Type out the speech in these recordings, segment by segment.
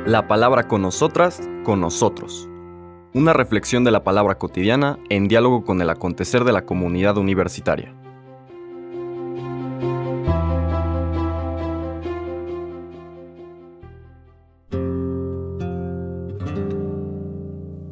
La palabra con nosotras, con nosotros. Una reflexión de la palabra cotidiana en diálogo con el acontecer de la comunidad universitaria.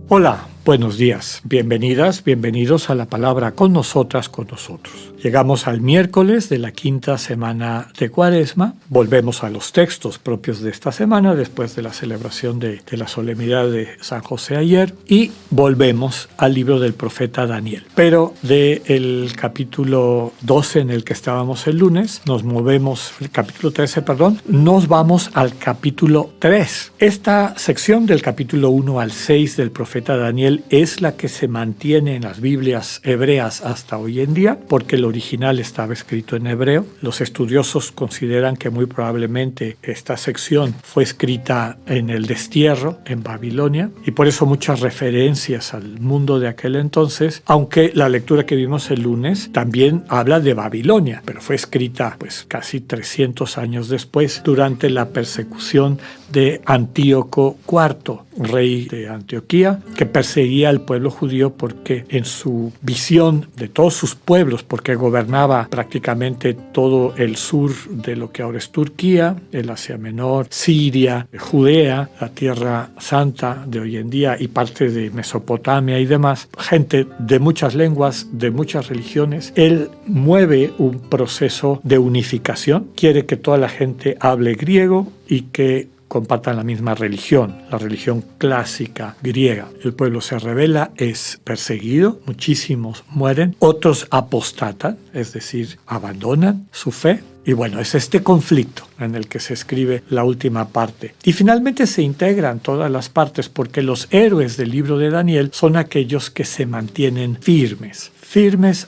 Hola, buenos días, bienvenidas, bienvenidos a la palabra con nosotras, con nosotros. Llegamos al miércoles de la quinta semana de Cuaresma, volvemos a los textos propios de esta semana después de la celebración de la solemnidad de San José ayer y volvemos al libro del profeta Daniel. Pero del capítulo 12 en el que estábamos el lunes, nos vamos al capítulo 3. Esta sección del capítulo 1 al 6 del profeta Daniel es la que se mantiene en las Biblias hebreas hasta hoy en día, porque el original estaba escrito en hebreo. Los estudiosos consideran que muy probablemente esta sección fue escrita en el destierro en Babilonia y por eso muchas referencias al mundo de aquel entonces, aunque la lectura que vimos el lunes también habla de Babilonia, pero fue escrita casi 300 años después, durante la persecución de Antíoco IV, rey de Antioquía, que perseguía al pueblo judío porque en su visión de todos sus pueblos, porque gobernaba prácticamente todo el sur de lo que ahora es Turquía, el Asia Menor, Siria, Judea, la Tierra Santa de hoy en día y parte de Mesopotamia y demás, gente de muchas lenguas, de muchas religiones. Él mueve un proceso de unificación, quiere que toda la gente hable griego y que compartan la misma religión, la religión clásica griega. El pueblo se rebela, es perseguido, muchísimos mueren, otros apostatan, es decir, abandonan su fe. Y bueno, es este conflicto en el que se escribe la última parte. Y finalmente se integran todas las partes porque los héroes del libro de Daniel son aquellos que se mantienen firmes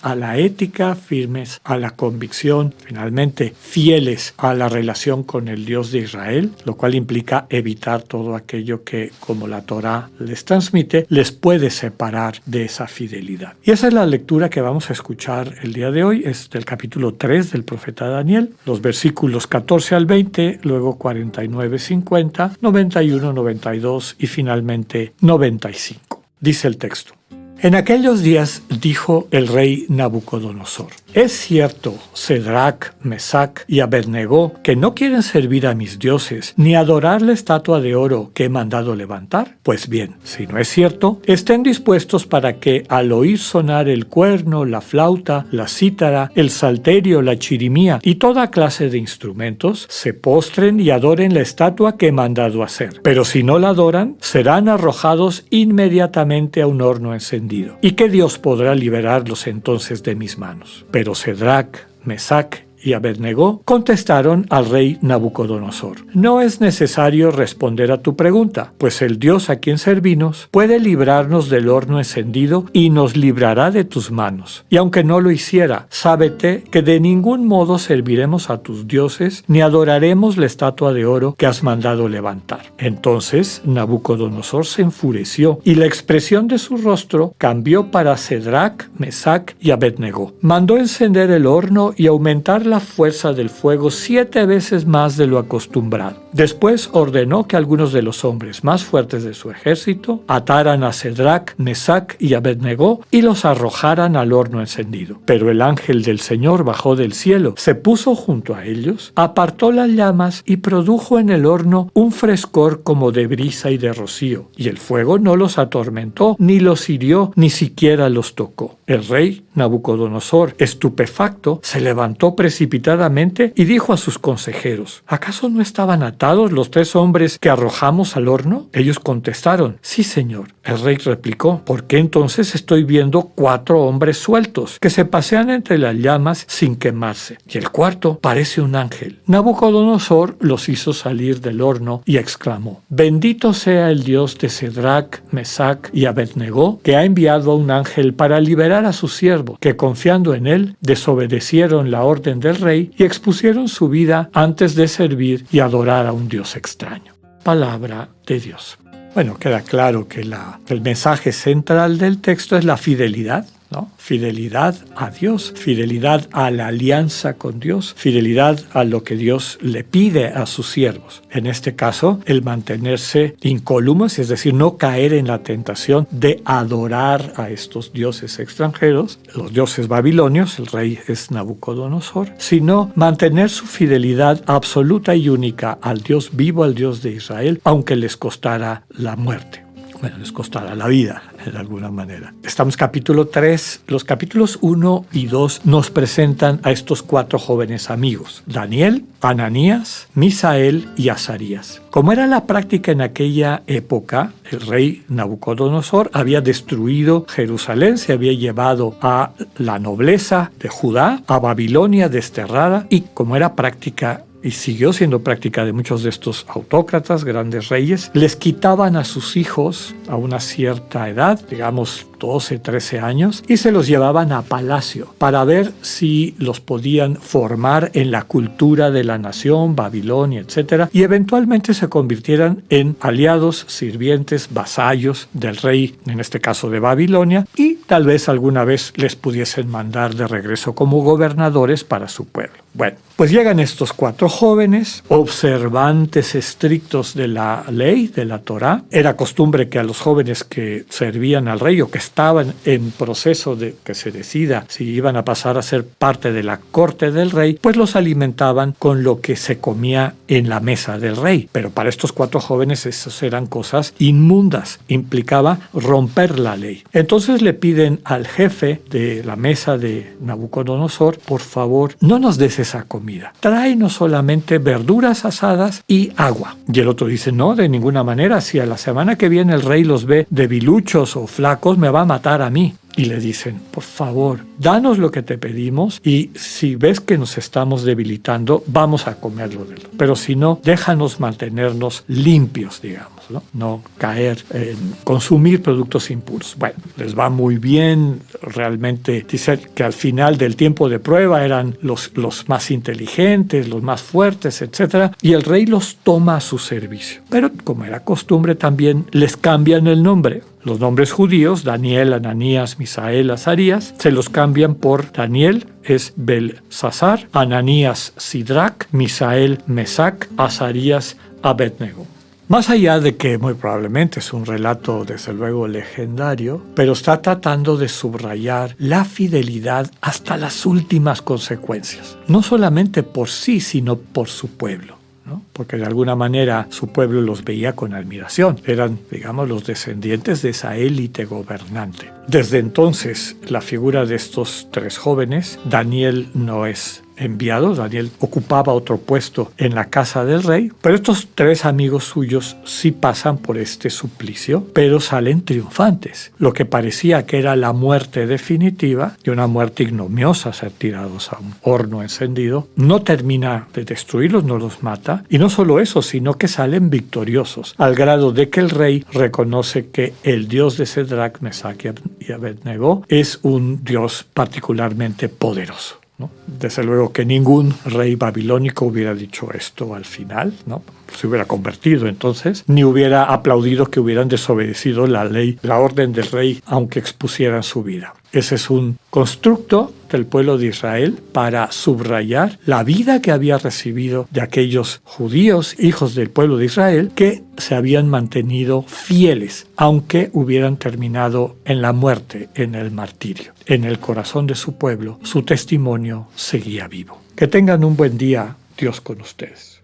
a la ética, firmes a la convicción, finalmente fieles a la relación con el Dios de Israel, lo cual implica evitar todo aquello que, como la Torá les transmite, les puede separar de esa fidelidad. Y esa es la lectura que vamos a escuchar el día de hoy, es del capítulo 3 del profeta Daniel, los versículos 14 al 20, luego 49, 50, 91, 92 y finalmente 95. Dice el texto. En aquellos días dijo el rey Nabucodonosor: es cierto, Cedrac, Mesac y Abednego, que no quieren servir a mis dioses, ni adorar la estatua de oro que he mandado levantar. Pues bien, si no es cierto, estén dispuestos para que, al oír sonar el cuerno, la flauta, la cítara, el salterio, la chirimía y toda clase de instrumentos, se postren y adoren la estatua que he mandado hacer. Pero si no la adoran, serán arrojados inmediatamente a un horno encendido. ¿Y qué Dios podrá liberarlos entonces de mis manos? Pero Cedrac, Mesac y Abednego contestaron al rey Nabucodonosor: no es necesario responder a tu pregunta, pues el Dios a quien servimos puede librarnos del horno encendido y nos librará de tus manos. Y aunque no lo hiciera, sábete que de ningún modo serviremos a tus dioses ni adoraremos la estatua de oro que has mandado levantar. Entonces Nabucodonosor se enfureció y la expresión de su rostro cambió para Cedrac, Mesac y Abednego. Mandó encender el horno y aumentar la fuerza del fuego 7 veces más de lo acostumbrado. Después ordenó que algunos de los hombres más fuertes de su ejército ataran a Cedrac, Mesac y Abednego y los arrojaran al horno encendido. Pero el ángel del Señor bajó del cielo, se puso junto a ellos, apartó las llamas y produjo en el horno un frescor como de brisa y de rocío, y el fuego no los atormentó, ni los hirió, ni siquiera los tocó. El rey Nabucodonosor, estupefacto, se levantó precipitadamente y dijo a sus consejeros: ¿acaso no estaban atados los 3 hombres que arrojamos al horno? Ellos contestaron: sí, señor. El rey replicó: ¿por qué entonces estoy viendo 4 hombres sueltos que se pasean entre las llamas sin quemarse? Y el cuarto parece un ángel. Nabucodonosor los hizo salir del horno y exclamó: bendito sea el Dios de Cedrac, Mesac y Abednego, que ha enviado a un ángel para liberar a sus siervos, que confiando en él desobedecieron la orden del rey y expusieron su vida antes de servir y adorar a un Dios extraño. Palabra de Dios. Bueno, queda claro que el mensaje central del texto es la fidelidad ¿no? Fidelidad a Dios, fidelidad a la alianza con Dios, fidelidad a lo que Dios le pide a sus siervos. En este caso, el mantenerse incólumes, es decir, no caer en la tentación de adorar a estos dioses extranjeros, los dioses babilonios, el rey es Nabucodonosor, sino mantener su fidelidad absoluta y única al Dios vivo, al Dios de Israel, aunque les costara la muerte. Bueno, les costará la vida, de alguna manera. Estamos capítulo 3. Los capítulos 1 y 2 nos presentan a estos 4 jóvenes amigos: Daniel, Ananías, Misael y Azarías. Como era la práctica en aquella época, el rey Nabucodonosor había destruido Jerusalén, se había llevado a la nobleza de Judá a Babilonia desterrada, y como era práctica y siguió siendo práctica de muchos de estos autócratas, grandes reyes, les quitaban a sus hijos a una cierta edad, digamos 12, 13 años, y se los llevaban a palacio para ver si los podían formar en la cultura de la nación, Babilonia, etc. Y eventualmente se convirtieran en aliados, sirvientes, vasallos del rey, en este caso de Babilonia, y tal vez alguna vez les pudiesen mandar de regreso como gobernadores para su pueblo. Bueno, pues llegan estos 4 jóvenes, observantes estrictos de la ley, de la Torá. Era costumbre que a los jóvenes que servían al rey o que estaban en proceso de que se decida si iban a pasar a ser parte de la corte del rey, pues los alimentaban con lo que se comía en la mesa del rey. Pero para estos 4 jóvenes esas eran cosas inmundas, implicaba romper la ley. Entonces le piden al jefe de la mesa de Nabucodonosor: por favor, no nos des esa comida, tráenos solamente verduras asadas y agua. Y el otro dice: no, de ninguna manera, si a la semana que viene el rey los ve debiluchos o flacos, me va a matar a mí. Y le dicen: por favor, danos lo que te pedimos, y si ves que nos estamos debilitando, vamos a comerlo de él. Pero si no, déjanos mantenernos limpios, digamos, no caer en consumir productos impuros. Bueno, les va muy bien. Realmente dice que al final del tiempo de prueba eran los más inteligentes, los más fuertes, etc. Y el rey los toma a su servicio. Pero como era costumbre, también les cambian el nombre. Los nombres judíos, Daniel, Ananías, Misael, Azarías, se los cambian por: Daniel es Belsasar, Ananías Sidrac, Misael Mesac, Azarías Abednego. Más allá de que muy probablemente es un relato desde luego legendario, pero está tratando de subrayar la fidelidad hasta las últimas consecuencias, no solamente por sí, sino por su pueblo, ¿no? Porque de alguna manera su pueblo los veía con admiración. Eran, digamos, los descendientes de esa élite gobernante. Desde entonces, la figura de estos 3 jóvenes, Daniel no es enviado. Daniel ocupaba otro puesto en la casa del rey, pero estos 3 amigos suyos sí pasan por este suplicio, pero salen triunfantes. Lo que parecía que era la muerte definitiva, y una muerte ignominiosa, ser tirados a un horno encendido, no termina de destruirlos, no los mata, y no solo eso, sino que salen victoriosos, al grado de que el rey reconoce que el Dios de Sadrach, Mesach y Abednego es un Dios particularmente poderoso, ¿no? Desde luego que ningún rey babilónico hubiera dicho esto al final, ¿no? Se hubiera convertido entonces, ni hubiera aplaudido que hubieran desobedecido la ley, la orden del rey, aunque expusieran su vida. Ese es un constructo del pueblo de Israel para subrayar la vida que había recibido de aquellos judíos, hijos del pueblo de Israel, que se habían mantenido fieles, aunque hubieran terminado en la muerte, en el martirio. En el corazón de su pueblo, su testimonio seguía vivo. Que tengan un buen día, Dios con ustedes.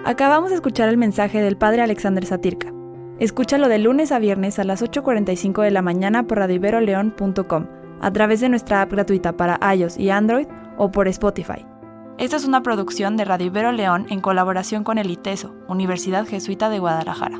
Acabamos de escuchar el mensaje del Padre Alexander Satirka. Escúchalo de lunes a viernes a las 8:45 de la mañana por radioiberoleon.com, a través de nuestra app gratuita para iOS y Android o por Spotify. Esta es una producción de Radio Ibero León en colaboración con el ITESO, Universidad Jesuita de Guadalajara.